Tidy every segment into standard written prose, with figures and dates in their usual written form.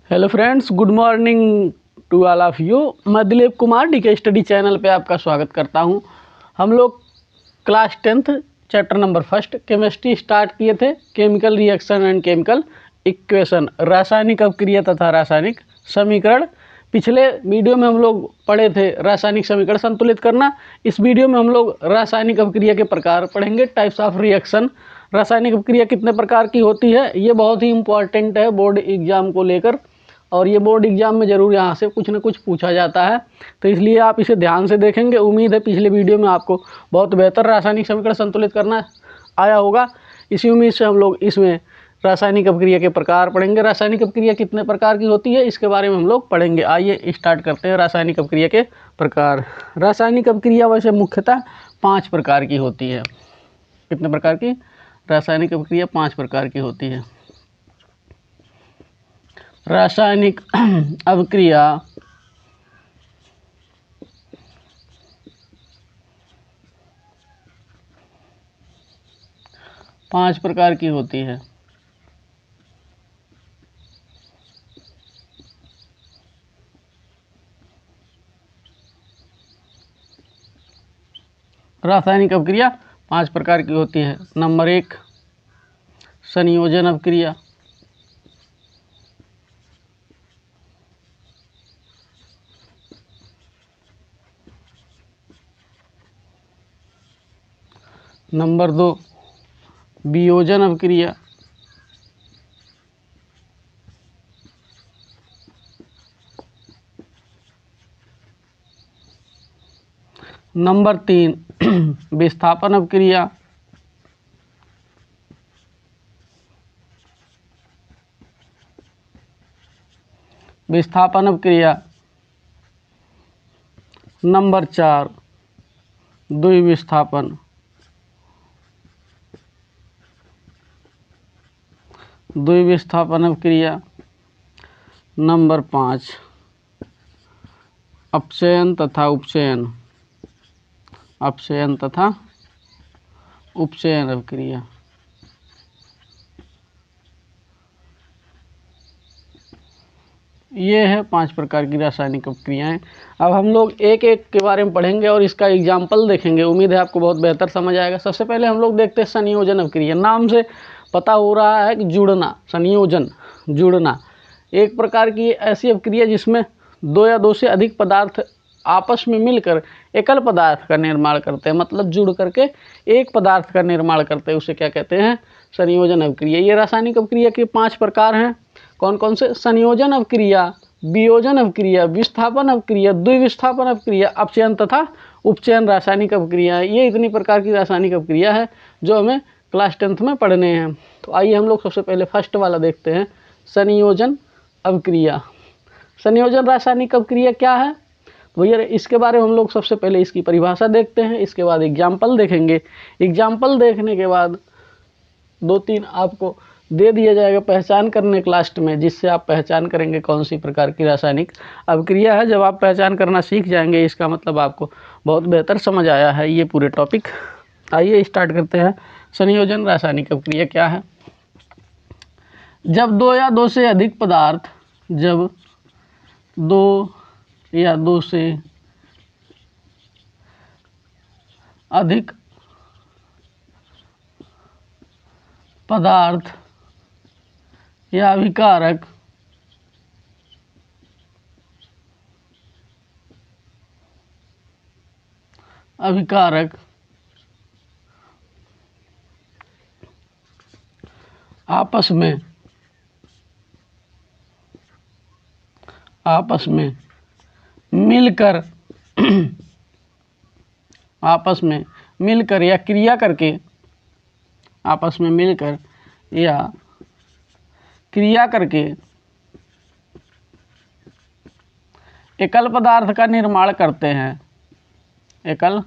Hello friends, good morning to all of you. मैं Dilip Kumar DK study channel पे आपका स्वागत करता हूं। हम लोग class 10th chapter number 1 chemistry start किए थे। Chemical reaction and chemical equation, रासायनिक अपक्रिया तथा रासायनिक समीकरण। पिछले वीडियो में हम लोग पढ़े थे रासायनिक समीकरण संतुलित करना। इस वीडियो में हम लोग रासायनिक अपक्रिया के प्रकार पढ़ेंगे, टाइप्स ऑफ रिएक्शन। रासायनिक अपक्रिया कितने प्रकार की होती है, ये बहुत ही इम्पॉर्टेंट है बोर्ड एग्जाम को लेकर, और ये बोर्ड एग्जाम में ज़रूर यहाँ से कुछ न कुछ पूछा जाता है, तो इसलिए आप इसे ध्यान से देखेंगे। उम्मीद है पिछले वीडियो में आपको बहुत बेहतर रासायनिक समीकरण संतुलित करना आया होगा। इसी उम्मीद से हम लोग इसमें रासायनिक अपक्रिया के प्रकार पढ़ेंगे। रासायनिक अपक्रिया कितने प्रकार की होती है इसके बारे में हम लोग पढ़ेंगे। आइए स्टार्ट करते हैं रासायनिक अपक्रिया के प्रकार। रासायनिक अपक्रिया वैसे मुख्यतः 5 प्रकार की होती है। कितने प्रकार की? रासायनिक अपक्रिया 5 प्रकार की होती है। रासायनिक अपक्रिया पांच प्रकार की होती है। रासायनिक अपक्रिया 5 प्रकार की होती है। नंबर 1 संयोजन अपक्रिया। नंबर 2 वियोजन अपक्रिया। नंबर 3 विस्थापन अपक्रिया। विस्थापन अपक्रिया। नंबर 4 द्विविस्थापन। द्विविस्थापन अपक्रिया। नंबर 5 अपचयन तथा उपचयन। अपचयन तथा उपचयन अपक्रिया। ये है 5 प्रकार की रासायनिक अपक्रियाएं। अब हम लोग एक एक के बारे में पढ़ेंगे और इसका एग्जाम्पल देखेंगे। उम्मीद है आपको बहुत बेहतर समझ आएगा। सबसे पहले हम लोग देखते हैं संयोजन अपक्रिया। नाम से पता हो रहा है कि जुड़ना, संयोजन, जुड़ना। एक प्रकार की ऐसी अपक्रिया जिसमें 2 या 2 से अधिक पदार्थ आपस में मिलकर एकल पदार्थ का निर्माण करते हैं, मतलब जुड़ करके एक पदार्थ का निर्माण करते हैं, उसे क्या कहते हैं? संयोजन अपक्रिया। ये रासायनिक अपक्रिया के 5 प्रकार हैं। कौन कौन से? संयोजन अपक्रिया, वियोजन अपक्रिया, विस्थापन अपक्रिया, द्विविस्थापन अपक्रिया, अपचयन तथा उपचयन रासायनिक अपक्रिया। ये इतनी प्रकार की रासायनिक अपक्रिया है जो हमें क्लास 10th में पढ़ने हैं। तो आइए हम लोग सबसे पहले फर्स्ट वाला देखते हैं, संयोजन अपक्रिया। संयोजन रासायनिक अपक्रिया क्या है भैया? इसके बारे में हम लोग सबसे पहले इसकी परिभाषा देखते हैं, इसके बाद एग्जाम्पल देखेंगे। एग्जाम्पल देखने के बाद 2-3 आपको दे दिया जाएगा पहचान करने के लास्ट में, जिससे आप पहचान करेंगे कौन सी प्रकार की रासायनिक अपक्रिया है। जब आप पहचान करना सीख जाएंगे इसका मतलब आपको बहुत बेहतर समझ आया है ये पूरे टॉपिक। आइए स्टार्ट करते हैं। संयोजन रासायनिक अपक्रिया क्या है? जब 2 या 2 से अधिक पदार्थ, जब 2 या 2 से अधिक पदार्थ या अभिकारक आपस में मिलकर आपस में मिलकर या क्रिया करके, आपस में मिलकर या क्रिया करके एकल पदार्थ का निर्माण करते हैं। एकल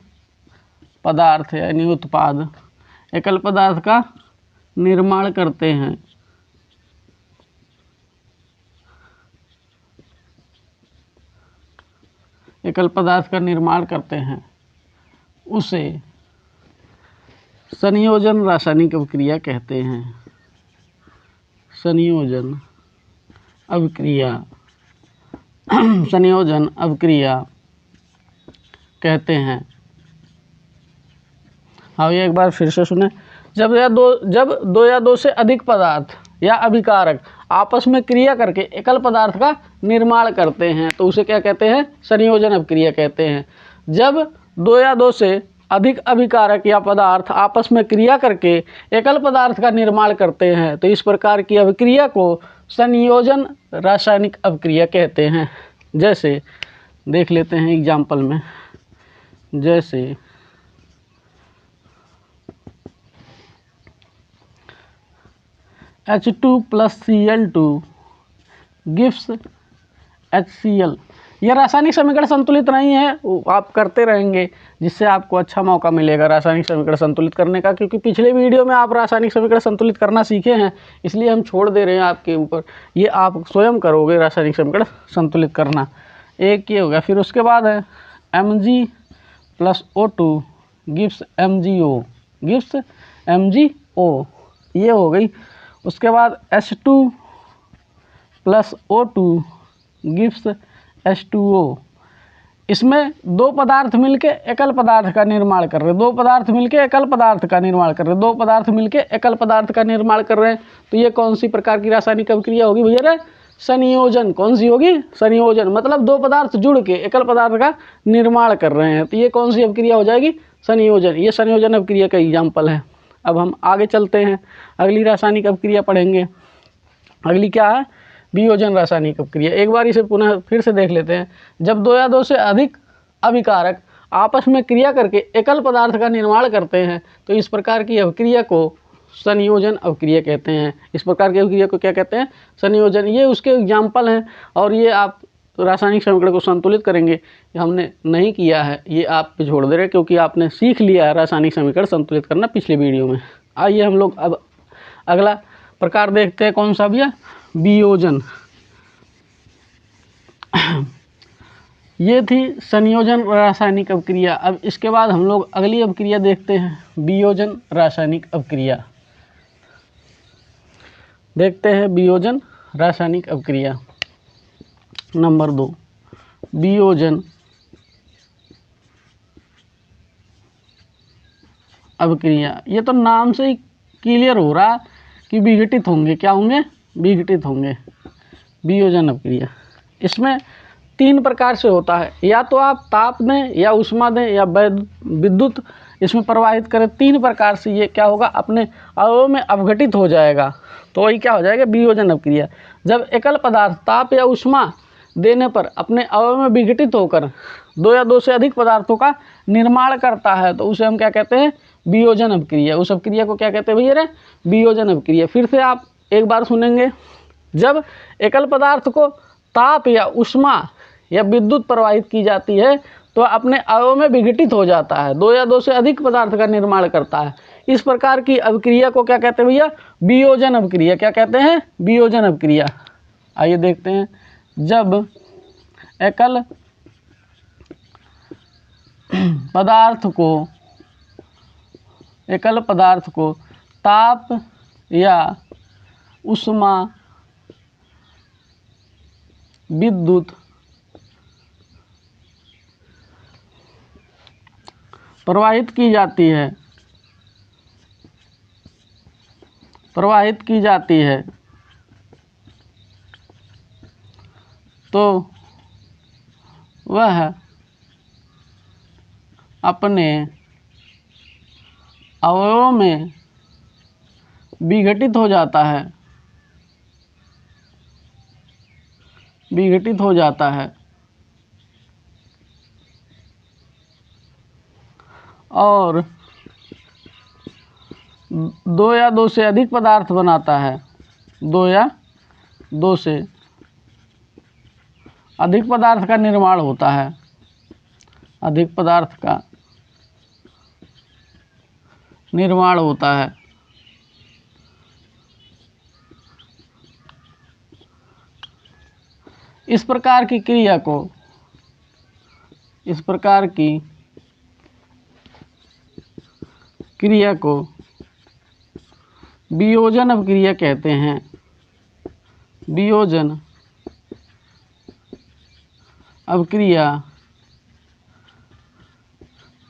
पदार्थ यानी उत्पाद, एकल पदार्थ का निर्माण करते हैं। एकल पदार्थ का निर्माण करते हैं, उसे संयोजन रासायनिक अपक्रिया कहते हैं। संयोजन अभिक्रिया संयोजन अभिक्रिया कहते हैं। हाँ, ये एक बार फिर से सुने। जब दो या दो से अधिक पदार्थ या अभिकारक आपस में क्रिया करके एकल पदार्थ का निर्माण करते हैं तो उसे क्या कहते हैं? संयोजन अभिक्रिया कहते हैं। जब दो या दो से अधिक अभिकारक या पदार्थ आपस में क्रिया करके एकल पदार्थ का निर्माण करते हैं तो इस प्रकार की अभिक्रिया को संयोजन रासायनिक अभिक्रिया कहते हैं। जैसे देख लेते हैं एग्जाम्पल में, जैसे H2+Cl2 gives HCl। यह रासायनिक समीकरण संतुलित नहीं है, आप करते रहेंगे जिससे आपको अच्छा मौका मिलेगा रासायनिक समीकरण संतुलित करने का, क्योंकि पिछले वीडियो में आप रासायनिक समीकरण संतुलित करना सीखे हैं, इसलिए हम छोड़ दे रहे हैं आपके ऊपर। ये आप स्वयं करोगे रासायनिक समीकरण संतुलित करना। एक ये हो गया। फिर उसके बाद है Mg+O2 गिव्स MgO, ये हो गई। उसके बाद H2+O2 गिव्स H2O। इसमें दो पदार्थ मिलके एकल पदार्थ का निर्माण कर रहे हैं, दो पदार्थ मिलके एकल पदार्थ का निर्माण कर रहे हैं, दो पदार्थ मिलके एकल पदार्थ का निर्माण कर रहे हैं तो ये कौन सी प्रकार की रासायनिक अभिक्रिया होगी भैया? संयोजन। कौन सी होगी? संयोजन। मतलब दो पदार्थ जुड़ के एकल पदार्थ का निर्माण कर रहे हैं तो ये कौन सी अभिक्रिया हो जाएगी? संयोजन। ये संयोजन अभिक्रिया का एग्जाम्पल है। अब हम आगे चलते हैं, अगली रासायनिक अभिक्रिया पढ़ेंगे। अगली क्या है? वियोजन रासायनिक अभिक्रिया। एक बार इसे पुनः फिर से देख लेते हैं। जब दो या दो से अधिक अभिकारक आपस में क्रिया करके एकल पदार्थ का निर्माण करते हैं तो इस प्रकार की अभिक्रिया को संयोजन अभिक्रिया कहते हैं। इस प्रकार की अभिक्रिया को क्या कहते हैं? संयोजन। ये उसके एग्जाम्पल हैं और ये आप रासायनिक समीकरण को संतुलित करेंगे, हमने नहीं किया है, ये आप पे छोड़ दे रहे क्योंकि आपने सीख लिया है रासायनिक समीकरण संतुलित करना पिछले वीडियो में। आइए हम लोग अब अगला प्रकार देखते हैं। कौन सा भैया? वियोजन। ये थी संयोजन रासायनिक अभिक्रिया। अब इसके बाद हम लोग अगली अभिक्रिया देखते हैं, वियोजन रासायनिक अभिक्रिया। देखते हैं वियोजन रासायनिक अभिक्रिया। नंबर 2, वियोजन अभिक्रिया। ये तो नाम से ही क्लियर हो रहा कि विघटित होंगे। क्या होंगे? विघटित होंगे। वियोजन अभिक्रिया इसमें 3 प्रकार से होता है, या तो आप ताप दें या उष्मा दें या विद्युत इसमें प्रवाहित करें। 3 प्रकार से ये क्या होगा? अपने अवयव में अवघटित हो जाएगा तो वही क्या हो जाएगा? वियोजन अभिक्रिया। जब एकल पदार्थ ताप या उष्मा देने पर अपने अवयव में विघटित होकर दो या दो से अधिक पदार्थों का निर्माण करता है तो उसे हम क्या कहते हैं? वियोजन अभिक्रिया। उस अभिक्रिया को क्या कहते हैं भैया? वियोजन अभिक्रिया। फिर से आप एक बार सुनेंगे। जब एकल पदार्थ को ताप या उष्मा या विद्युत प्रवाहित की जाती है तो अपने अवयव में विघटित हो जाता है, दो या दो से अधिक पदार्थ का निर्माण करता है। इस प्रकार की अभिक्रिया को क्या कहते हैं भैया? वियोजन अभिक्रिया। क्या कहते हैं? वियोजन अभिक्रिया। आइए देखते हैं। जब एकल पदार्थ को ताप या उष्मा विद्युत प्रवाहित की जाती है तो वह अपने अवयवों में विघटित हो जाता है और दो या दो से अधिक पदार्थ बनाता है। दो या दो से अधिक पदार्थ का निर्माण होता है। अधिक पदार्थ का निर्माण होता है। इस प्रकार की क्रिया को वियोजन अभिक्रिया कहते हैं। वियोजन अवक्रिया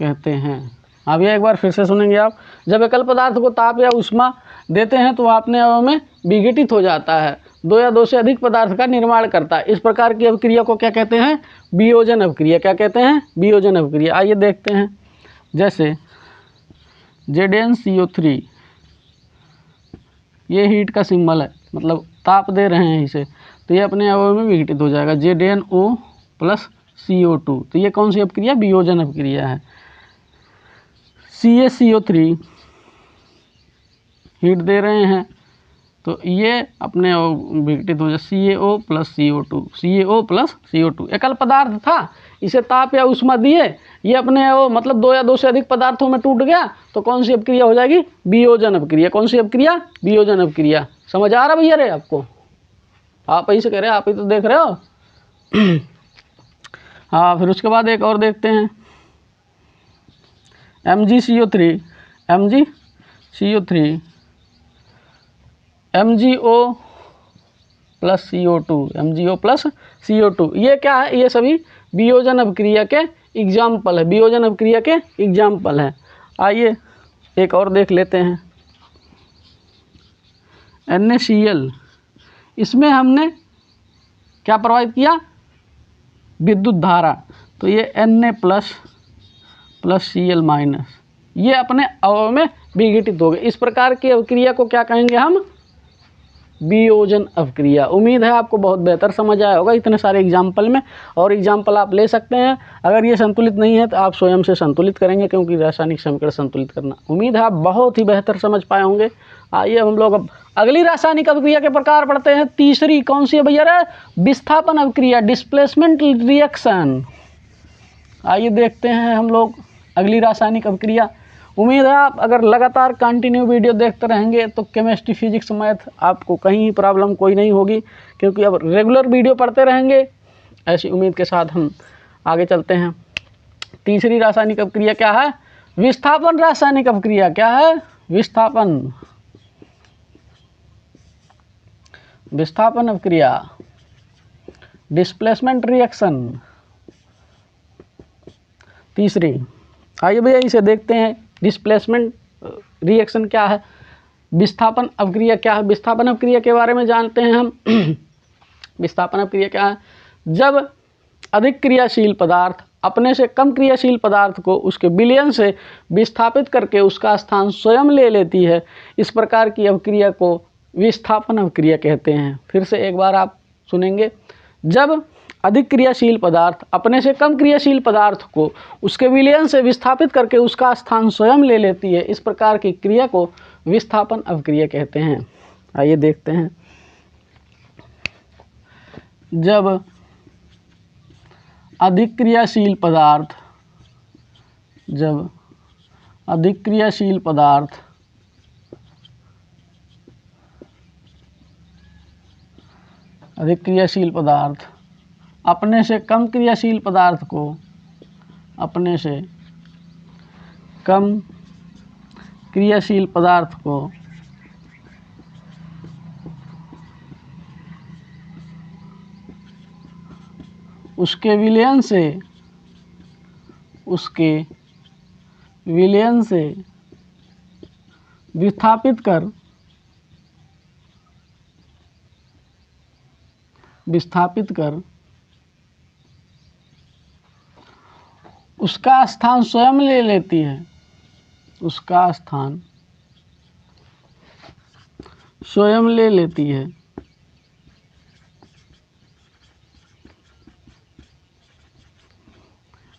कहते हैं। अब यह एक बार फिर से सुनेंगे आप। जब एकल पदार्थ को ताप या ऊष्मा देते हैं तो अपने आप में विघटित हो जाता है, दो या दो से अधिक पदार्थ का निर्माण करता है। इस प्रकार की अवक्रिया को क्या कहते हैं? वियोजन अवक्रिया। क्या कहते हैं? वियोजन अवक्रिया। आइए देखते हैं, जैसे ZnCO3, ये हीट का सिंबल है, मतलब ताप दे रहे हैं इसे, तो ये अपने आप में विघटित हो जाएगा, ZnO + CO2। तो ये कौन सी अवक्रिया? वियोजन अवक्रिया है। CaCO3 हीट दे रहे हैं तो ये अपने विघटित हो जाए, CaO + CO2, CaO + CO2। एकल पदार्थ था, इसे ताप या ऊष्मा दिए, ये अपने वो मतलब दो या दो से अधिक पदार्थों में टूट गया, तो कौन सी अवक्रिया हो जाएगी? वियोजन अवक्रिया। कौन सी अवक्रिया? वियोजन अवक्रिया। समझ आ रहा भैया रे आपको? आप ही से कह रहे हैं, आप ही तो देख रहे हो। हाँ, फिर उसके बाद एक और देखते हैं, MgCO3, MgO + CO2, MgO + CO2। ये क्या है? ये सभी वियोजन अवक्रिया के एग्जाम्पल है, वियोजन अवक्रिया के एग्जाम्पल है। आइए एक और देख लेते हैं, NaCl। इसमें हमने क्या प्रवाहित किया? विद्युत धारा। तो ये Na + Cl-, ये अपने अवयव में विघटित हो गए। इस प्रकार की अवक्रिया को क्या कहेंगे हम? वियोजन अवक्रिया। उम्मीद है आपको बहुत बेहतर समझ आया होगा इतने सारे एग्जाम्पल में, और एग्जाम्पल आप ले सकते हैं। अगर ये संतुलित नहीं है तो आप स्वयं से संतुलित करेंगे, क्योंकि रासायनिक समीकरण संतुलित करना। उम्मीद है आप बहुत ही बेहतर समझ पाए होंगे। आइए हम लोग अब अगली रासायनिक अवक्रिया के प्रकार पढ़ते हैं। तीसरी कौन सी है भैया रे? विस्थापन अवक्रिया, डिस्प्लेसमेंट रिएक्शन। आइए देखते हैं हम लोग अगली रासायनिक अवक्रिया। उम्मीद है आप अगर लगातार कंटिन्यू वीडियो देखते रहेंगे तो केमिस्ट्री, फिजिक्स, मैथ आपको कहीं प्रॉब्लम कोई नहीं होगी, क्योंकि अब रेगुलर वीडियो पढ़ते रहेंगे। ऐसी उम्मीद के साथ हम आगे चलते हैं। तीसरी रासायनिक अवक्रिया क्या है? विस्थापन रासायनिक अवक्रिया। क्या है? विस्थापन अवक्रिया, डिस्प्लेसमेंट रिएक्शन। तीसरी, आइए भैया इसे देखते हैं। डिस्प्लेसमेंट रिएक्शन क्या है? विस्थापन अवक्रिया क्या है? विस्थापन अवक्रिया के बारे में जानते हैं हम। विस्थापन अवक्रिया क्या है? जब अधिक क्रियाशील पदार्थ अपने से कम क्रियाशील पदार्थ को उसके विलयन से विस्थापित करके उसका स्थान स्वयं ले लेती है, इस प्रकार की अवक्रिया को विस्थापन अवक्रिया कहते हैं। फिर से एक बार आप सुनेंगे। जब अधिक क्रियाशील पदार्थ अपने से कम क्रियाशील पदार्थ को उसके विलयन से विस्थापित करके उसका स्थान स्वयं ले लेती है, इस प्रकार की क्रिया को विस्थापन अवक्रिया कहते हैं। आइए देखते हैं। जब अधिक क्रियाशील पदार्थ अपने से कम क्रियाशील पदार्थ को उसके विलयन से विस्थापित कर उसका स्थान स्वयं ले लेती है,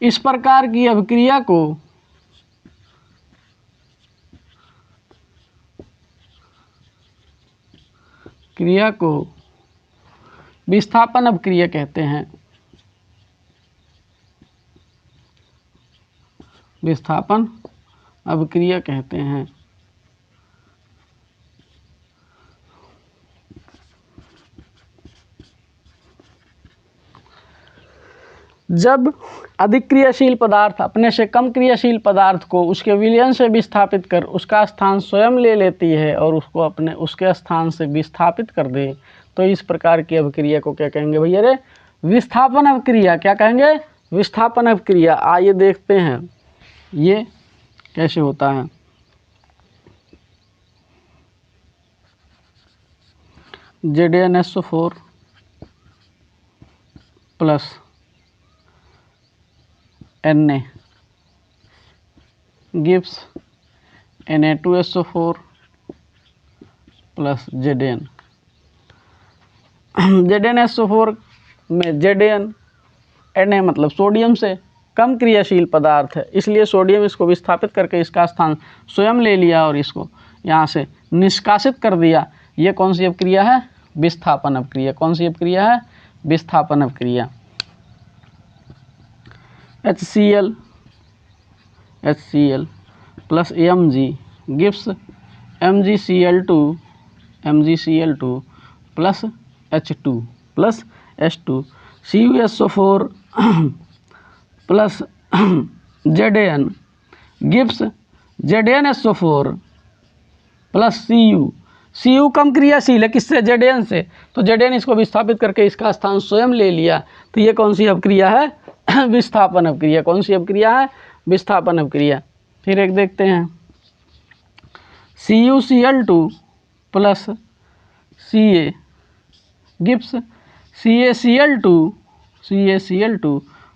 इस प्रकार की अभिक्रिया को विस्थापन अभिक्रिया कहते हैं। विस्थापन अभिक्रिया कहते हैं। जब अधिक क्रियाशील पदार्थ अपने से कम क्रियाशील पदार्थ को उसके विलयन से विस्थापित कर उसका स्थान स्वयं ले लेती है और उसके स्थान से विस्थापित कर दे, तो इस प्रकार की अभिक्रिया को क्या कहेंगे भैया रे? विस्थापन अभिक्रिया, क्या कहेंगे, विस्थापन अभिक्रिया। आइए देखते हैं ये कैसे होता है। ZnSO4 plus Na gives Na2SO4 plus Zn। ZnSO4 में Zn, Na मतलब सोडियम से कम क्रियाशील पदार्थ है, इसलिए सोडियम इसको विस्थापित करके इसका स्थान स्वयं ले लिया और इसको यहाँ से निष्कासित कर दिया। ये कौन सी अभिक्रिया है, विस्थापन अभिक्रिया। कौन सी अभिक्रिया है, विस्थापन अभिक्रिया। HCl plus Mg gives MgCl2 plus H2 plus H2। CuSO4 plus Zn gives ZnSO4 plus Cu कम क्रियाशील है, किससे, Zn से, तो Zn इसको विस्थापित करके इसका स्थान स्वयं ले लिया। तो ये कौन सी अभिक्रिया है, विस्थापन अभिक्रिया। कौन सी अभिक्रिया है, विस्थापन अभिक्रिया। फिर एक देखते हैं, CuCl2 plus Ca gives CaCl2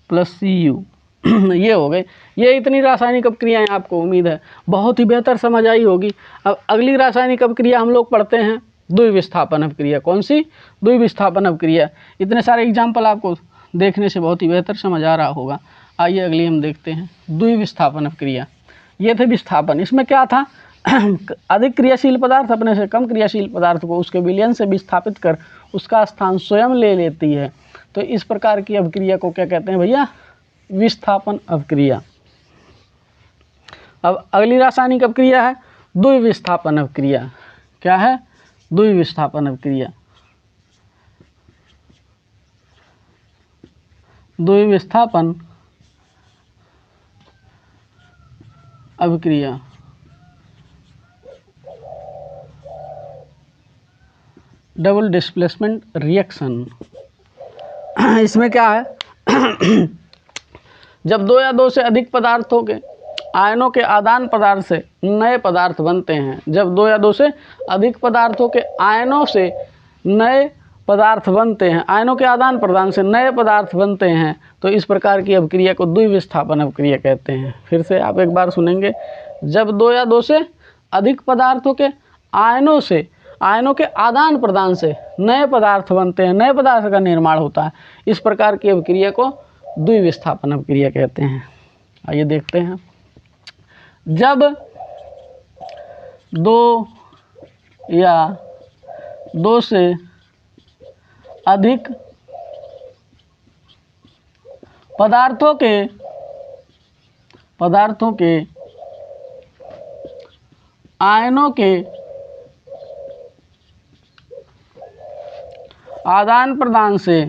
plus Cu। ये हो गए। ये इतनी रासायनिक अभिक्रियाएँ आपको उम्मीद है बहुत ही बेहतर समझ आई होगी। अब अगली रासायनिक अभिक्रिया हम लोग पढ़ते हैं, द्विविस्थापन अभिक्रिया। कौन सी, द्विविस्थापन अभिक्रिया। इतने सारे एग्जाम्पल आपको देखने से बहुत ही बेहतर समझ आ रहा होगा। आइए अगली हम देखते हैं, द्विविस्थापन अभिक्रिया। ये थे विस्थापन। इसमें क्या था, अधिक क्रियाशील पदार्थ अपने से कम क्रियाशील पदार्थ को उसके विलयन से विस्थापित कर उसका स्थान स्वयं ले लेती है। तो इस प्रकार की अभिक्रिया को क्या कहते हैं भैया, विस्थापन अभिक्रिया। अब अगली रासायनिक अभिक्रिया है द्विविस्थापन अभिक्रिया। क्या है, द्विविस्थापन अभिक्रिया। द्विविस्थापन अभिक्रिया डबल डिस्प्लेसमेंट रिएक्शन। इसमें क्या है, जब दो या दो से अधिक पदार्थों के आयनों के आदान प्रदान से नए पदार्थ बनते हैं, जब दो या दो से अधिक पदार्थों के आयनों से नए पदार्थ बनते हैं, आयनों के आदान प्रदान से नए पदार्थ बनते हैं, तो इस प्रकार की अभिक्रिया को द्विविस्थापन अभिक्रिया कहते हैं। फिर से आप एक बार सुनेंगे, जब दो या दो से अधिक पदार्थों के आयनों के आदान प्रदान से नए पदार्थ बनते हैं, नए पदार्थ का निर्माण होता है, इस प्रकार की अभिक्रिया को द्विविस्थापन अभिक्रिया कहते हैं। आइए देखते हैं, जब दो या दो से अधिक पदार्थों के आयनों के आदान प्रदान से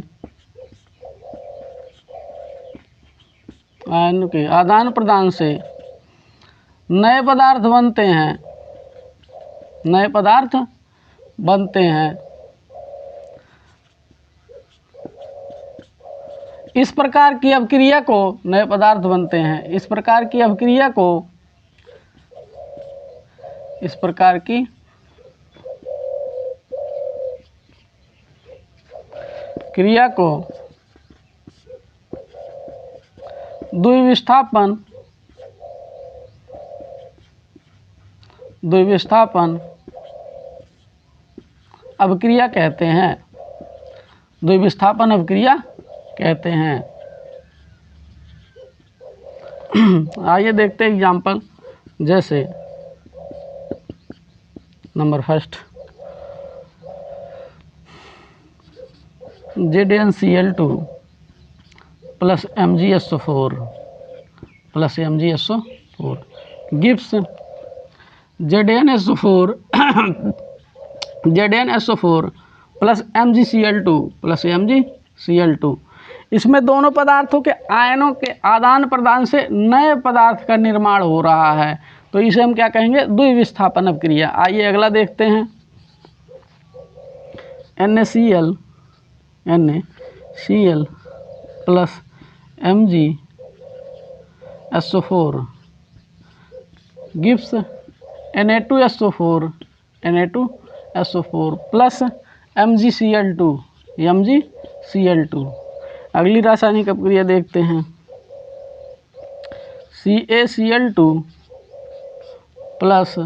नए पदार्थ बनते हैं, इस प्रकार की अभिक्रिया को नए पदार्थ बनते हैं, इस प्रकार की अभिक्रिया को क्रिया को द्विविस्थापन अभिक्रिया कहते हैं। द्विविस्थापन अभिक्रिया कहते हैं। आइए देखते हैं एग्जाम्पल, जैसे number first, ZnCl2 plus MgSO4 gives ZnSO4 plus MgCl2 इसमें दोनों पदार्थों के आयनों के आदान प्रदान से नए पदार्थ का निर्माण हो रहा है, तो इसे हम क्या कहेंगे, द्विविस्थापन अभिक्रिया। आइए अगला देखते हैं, Cl plus MgSO4 gives Na2SO4 plus MgCl2 अगली रासायनिक अपक्रिया देखते हैं। CaCl2 plus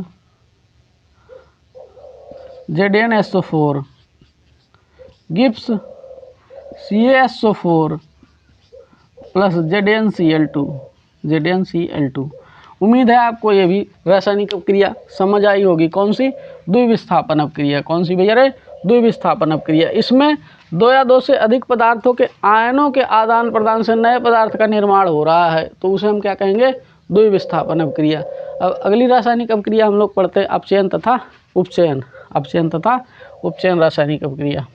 ZnSO4 gives CaSO4 plus ZnCl2। उम्मीद है आपको ये भी रासायनिक अपक्रिया समझ आई होगी। कौन सी? द्विविस्थापन अपक्रिया। कौन सी भैया रे? द्विविस्थापन अपक्रिया। इसमें दो या दो से अधिक पदार्थों के आयनों के आदान प्रदान से नए पदार्थ का निर्माण हो रहा है, तो उसे हम क्या कहेंगे? द्विविस्थापन अपक्रिया। अब अगली रासायनिक अपक्रिया हम लोग पढ़ते हैं अपचयन तथा उपचयन। अपचयन तथा उपचयन रासायनिक अपक्रिया,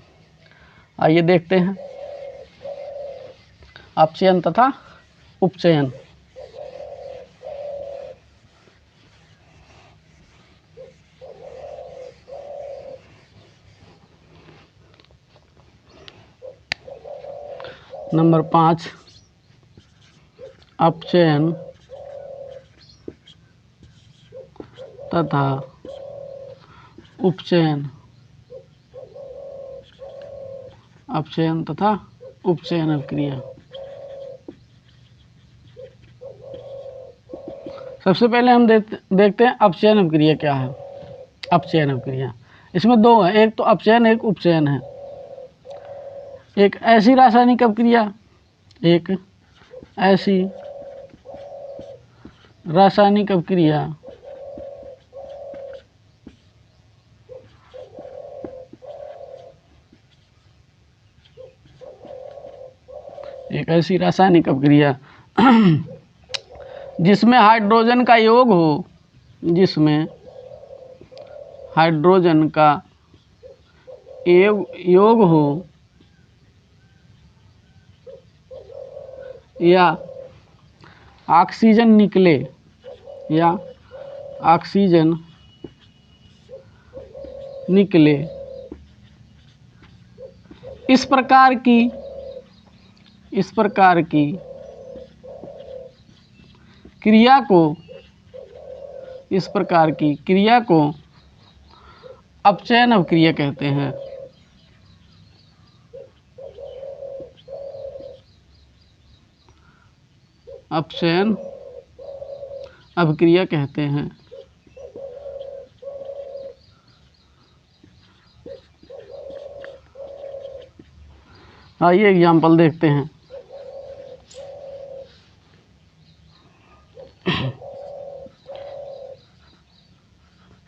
आइए देखते हैं। अपचयन तथा उपचयन। नंबर 5 अपचयन तथा उपचयन। अपचयन तथा उपचयन अपक्रिया। सबसे पहले हम देखते हैं अपचयन अपक्रिया क्या है। अपचयन अपक्रिया इसमें दो है, एक तो अपचयन एक उपचयन है। एक ऐसी रासायनिक अपक्रिया, एक ऐसी रासायनिक अपक्रिया एक ऐसी रासायनिक अपक्रिया जिसमें हाइड्रोजन का योग हो, जिसमें हाइड्रोजन का योग हो या ऑक्सीजन निकले, या ऑक्सीजन निकले। इस प्रकार की क्रिया को अपचयन अपक्रिया कहते हैं। अपचयन अपक्रिया कहते हैं। आइए एग्जाम्पल देखते हैं।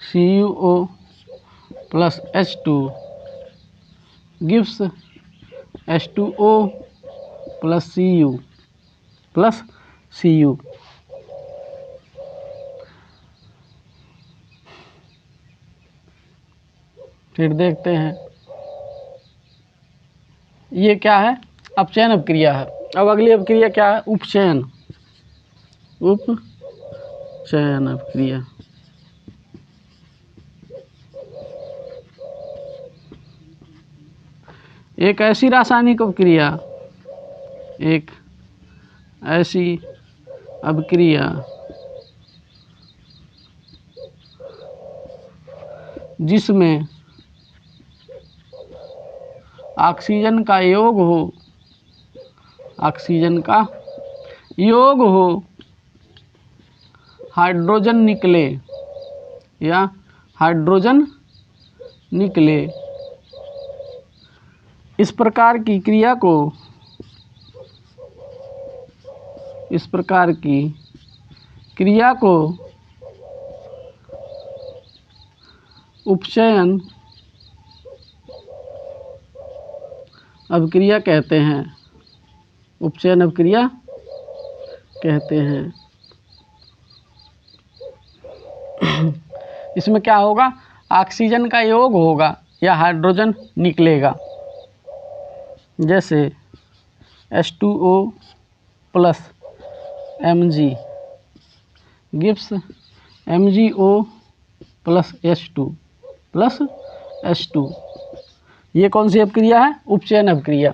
CuO plus H2 gives H2O plus Cu। फिर देखते हैं ये क्या है? अपचयन अपक्रिया है। अब अगली अपक्रिया क्या है? उपचयन। उपचयन अपक्रिया। एक ऐसी रासायनिक अपक्रिया, एक ऐसी अपक्रिया जिसमें ऑक्सीजन का योग हो, हाइड्रोजन निकले या हाइड्रोजन निकले। इस प्रकार की क्रिया को उपचयन अपक्रिया कहते हैं। उपचयन अपक्रिया कहते हैं। इसमें क्या होगा? ऑक्सीजन का योग होगा या हाइड्रोजन निकलेगा। जैसे H2O plus Mg gives MgO plus H2 ये कौन सी अपक्रिया है? उपचयन अपक्रिया।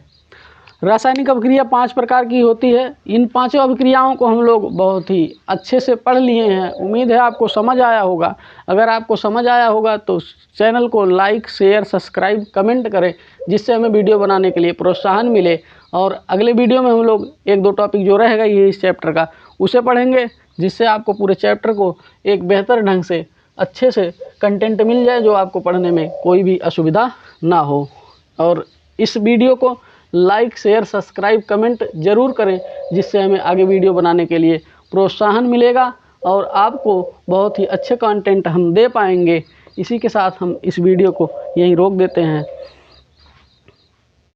रासायनिक अभिक्रिया 5 प्रकार की होती है। इन पांचों अभिक्रियाओं को हम लोग बहुत ही अच्छे से पढ़ लिए हैं। उम्मीद है आपको समझ आया होगा। अगर आपको समझ आया होगा तो चैनल को लाइक, शेयर, सब्सक्राइब, कमेंट करें, जिससे हमें वीडियो बनाने के लिए प्रोत्साहन मिले। और अगले वीडियो में हम लोग 1-2 टॉपिक जो रहेगा ये इस चैप्टर का उसे पढ़ेंगे, जिससे आपको पूरे चैप्टर को एक बेहतर ढंग से अच्छे से कंटेंट मिल जाए, जो आपको पढ़ने में कोई भी असुविधा ना हो। और इस वीडियो को लाइक, शेयर, सब्सक्राइब, कमेंट ज़रूर करें, जिससे हमें आगे वीडियो बनाने के लिए प्रोत्साहन मिलेगा और आपको बहुत ही अच्छे कंटेंट हम दे पाएंगे। इसी के साथ हम इस वीडियो को यहीं रोक देते हैं।